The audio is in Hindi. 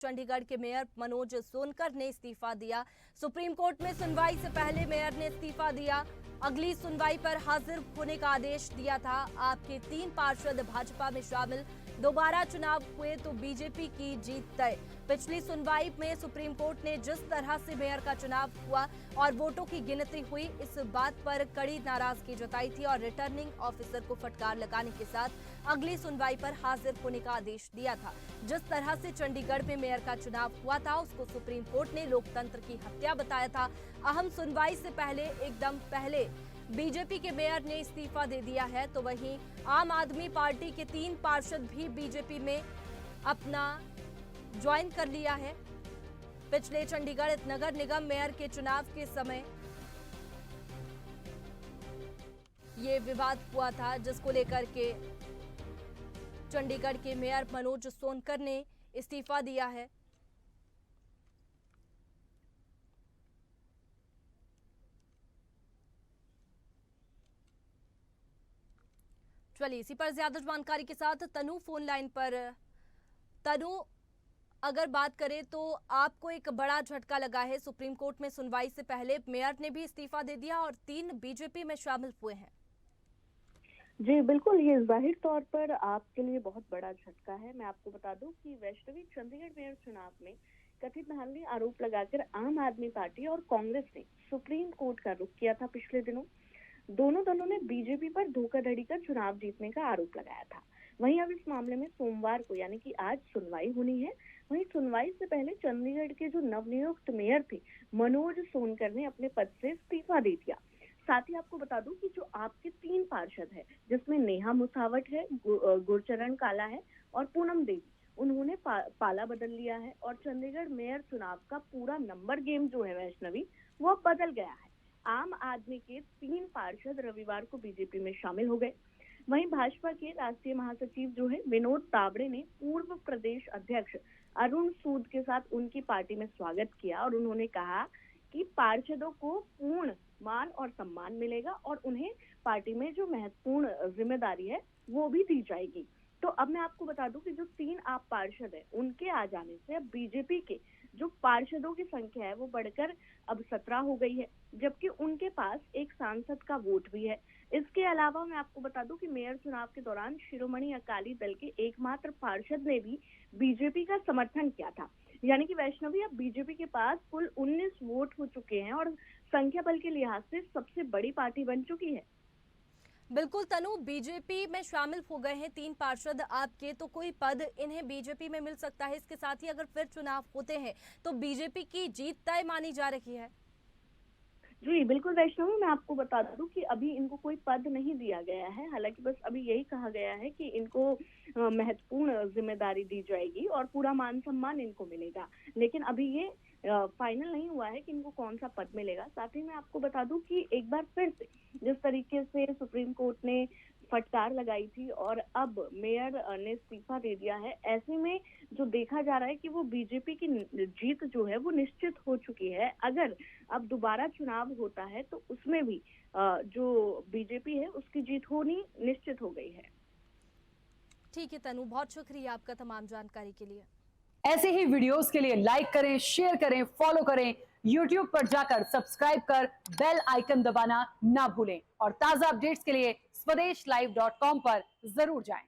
चंडीगढ़ के मेयर मनोज सोनकर ने इस्तीफा दिया। सुप्रीम कोर्ट में सुनवाई से पहले मेयर ने इस्तीफा दिया। अगली सुनवाई पर हाजिर होने का आदेश दिया था। आपके 3 पार्षद भाजपा में शामिल, दोबारा चुनाव हुए तो बीजेपी की जीत तय। पिछली सुनवाई में सुप्रीम कोर्ट ने जिस तरह से मेयर का चुनाव हुआ और वोटों की गिनती हुई, इस बात पर कड़ी नाराजगी जताई थी और रिटर्निंग ऑफिसर को फटकार लगाने के साथ अगली सुनवाई पर हाजिर होने का आदेश दिया था। जिस तरह से चंडीगढ़ में मेयर का चुनाव हुआ था, उसको सुप्रीम कोर्ट ने लोकतंत्र की हत्या बताया था। अहम सुनवाई से पहले एकदम पहले बीजेपी के मेयर ने इस्तीफा दे दिया है, तो वहीं आम आदमी पार्टी के 3 पार्षद भी बीजेपी में अपना ज्वाइन कर लिया है। पिछले चंडीगढ़ नगर निगम मेयर के चुनाव के समय ये विवाद हुआ था, जिसको लेकर के चंडीगढ़ के मेयर मनोज सोनकर ने इस्तीफा दिया है। चलिए इसी पर ज्यादा जानकारी के साथ तनु फोन लाइन पर। तनु, अगर बात करें तो आपको एक बड़ा झटका लगा है। सुप्रीम कोर्ट में सुनवाई से पहले मेयर ने भी इस्तीफा दे दिया और 3 बीजेपी में शामिल हुए हैं। जी बिल्कुल, ये जाहिर तौर पर आपके लिए बहुत बड़ा झटका है। मैं आपको बता दूं कि वैष्णवी, चंडीगढ़ मेयर चुनाव में कथित धांधली आरोप लगाकर आम आदमी पार्टी और कांग्रेस ने सुप्रीम कोर्ट का रुख किया था। पिछले दिनों दोनों दलों ने बीजेपी पर धोखाधड़ी कर चुनाव जीतने का आरोप लगाया था। वहीं अब इस मामले में सोमवार को यानी कि आज सुनवाई होनी है। वहीं सुनवाई से पहले चंडीगढ़ के जो नवनियुक्त मेयर थे मनोज सोनकर ने अपने पद से इस्तीफा दे दिया। साथ ही आपको बता दूं कि जो आपके 3 पार्षद है, जिसमें नेहा मुसावट है, गुरचरण काला है और पूनम देवी, उन्होंने पाला बदल लिया है और चंडीगढ़ मेयर चुनाव का पूरा नंबर गेम जो है वैष्णवी, वो बदल गया है। आम आदमी के 3 पार्षद रविवार को बीजेपी में शामिल हो गए। वहीं भाजपा के राष्ट्रीय महासचिव जो है विनोद तावड़े ने पूर्व प्रदेश अध्यक्ष अरुण सूद के साथ उनकी पार्टी में स्वागत किया और उन्होंने कहा कि पार्षदों को पूर्ण मान और सम्मान मिलेगा और उन्हें पार्टी में जो महत्वपूर्ण जिम्मेदारी है वो भी दी जाएगी। तो अब मैं आपको बता दूं कि जो 3 आप पार्षद है, उनके आ जाने से अब बीजेपी के जो पार्षदों की संख्या है वो बढ़कर अब 17 हो गई है, जबकि उनके पास एक सांसद का वोट भी है। इसके अलावा मैं आपको बता दूं कि मेयर चुनाव के दौरान शिरोमणि अकाली दल के एकमात्र पार्षद ने भी बीजेपी का समर्थन किया था। यानी कि वैष्णवी, अब बीजेपी के पास कुल 19 वोट हो चुके हैं और संख्या बल के लिहाज से सबसे बड़ी पार्टी बन चुकी है। बिल्कुल तनु, बीजेपी में शामिल हो गए हैं 3 पार्षद आपके, तो कोई पद इन्हें बीजेपी में मिल सकता है। इसके साथ ही अगर फिर चुनाव होते हैं तो बीजेपी की जीत तय मानी जा रही है। जी बिल्कुल वैष्णवी, मैं आपको बता दूं कि अभी इनको कोई पद नहीं दिया गया है। हालांकि बस अभी यही कहा गया है कि इनको महत्वपूर्ण जिम्मेदारी दी जाएगी और पूरा मान सम्मान इनको मिलेगा, लेकिन अभी ये फाइनल नहीं हुआ है कि इनको कौन सा पद मिलेगा। साथ ही मैं आपको बता दूं कि एक बार फिर से जिस तरीके से सुप्रीम कोर्ट ने फटकार लगाई थी और अब मेयर ने इस्तीफा दे दिया है, ऐसे में जो देखा जा रहा है कि वो बीजेपी की जीत जो है वो निश्चित हो चुकी है। अगर अब दोबारा चुनाव होता है तो उसमें भी जो बीजेपी है उसकी जीत होनी निश्चित हो गई है। ठीक है तनु, बहुत शुक्रिया आपका तमाम जानकारी के लिए। ऐसे ही वीडियोस के लिए लाइक करें, शेयर करें, फॉलो करें। YouTube पर जाकर सब्सक्राइब कर बेल आइकन दबाना ना भूलें और ताजा अपडेट्स के लिए swedeshlive.com पर जरूर जाएं।